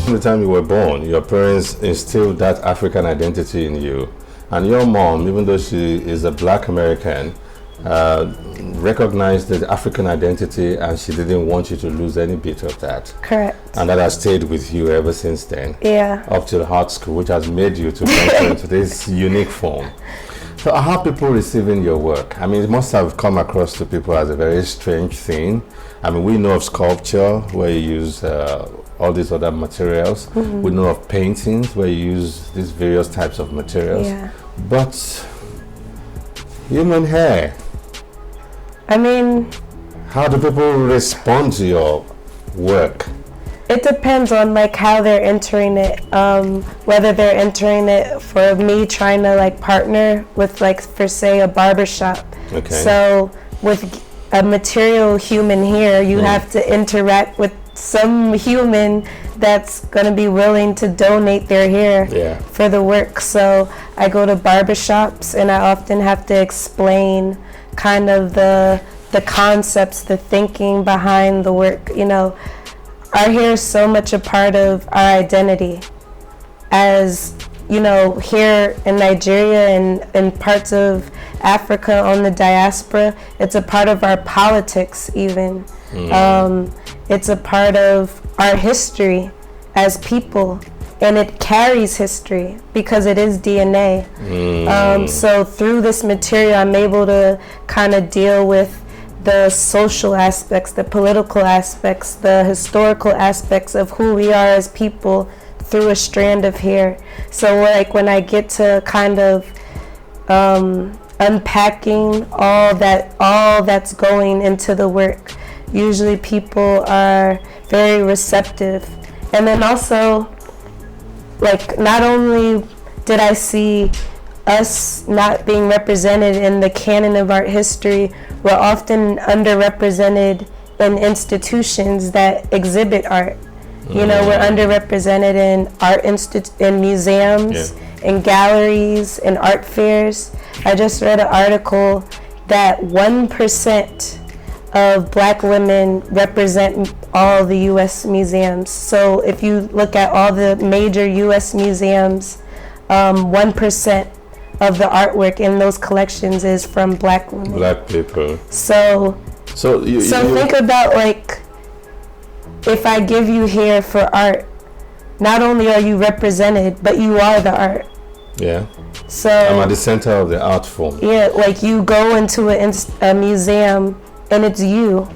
From the time you were born, your parents instilled that African identity in you. And your mom, even though she is a black American, recognized the African identity, and she didn't want you to lose any bit of that. Correct. And that has stayed with you ever since then. Yeah. Up to the art school, which has made you to venture into this unique form. So how are people receiving your work? I mean, it must have come across to people as a very strange thing. I mean, we know of sculpture, where you use all these other materials. Mm-hmm. We know of paintings, where you use these various types of materials. Yeah. But human hair, I mean, how do people respond to your work? It depends on like how they're entering it, whether they're entering it for me trying to like partner with like, for say, a barbershop. Okay. So with a material human hair, you have to interact with some human that's going to be willing to donate their hair for the work. So I go to barbershops and I often have to explain kind of the concepts, the thinking behind the work. You know, our hair is so much a part of our identity. As you know, here in Nigeria and in parts of Africa on the diaspora, it's a part of our politics even. It's a part of our history as people, and it carries history because it is DNA. So through this material, I'm able to kind of deal with the social aspects, the political aspects, the historical aspects of who we are as people through a strand of hair. So like when I get to kind of unpacking all that's going into the work, usually people are very receptive. And then also, like, not only did I see us not being represented in the canon of art history, we're often underrepresented in institutions that exhibit art. You know, we're underrepresented in in museums, in galleries, in art fairs. I just read an article that 1% of black women represent all the U.S. museums. So if you look at all the major U.S. museums, 1% of the artwork in those collections is from black women. Black people. So think about, like, if I give you hair for art, not only are you represented, but you are the art. Yeah. So I'm at the center of the art form. Yeah, like you go into a museum and it's you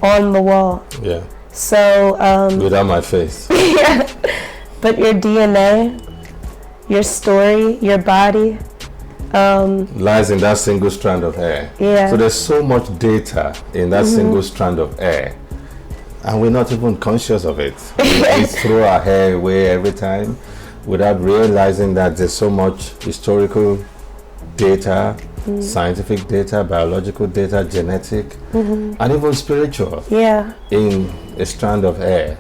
on the wall. Yeah. So without my face. Yeah. But your DNA, your story, your body lies in that single strand of hair. Yeah. So there's so much data in that single strand of hair, and we're not even conscious of it. We throw our hair away every time without realizing that there's so much historical data, scientific data, biological data, genetic, and even spiritual in a strand of hair.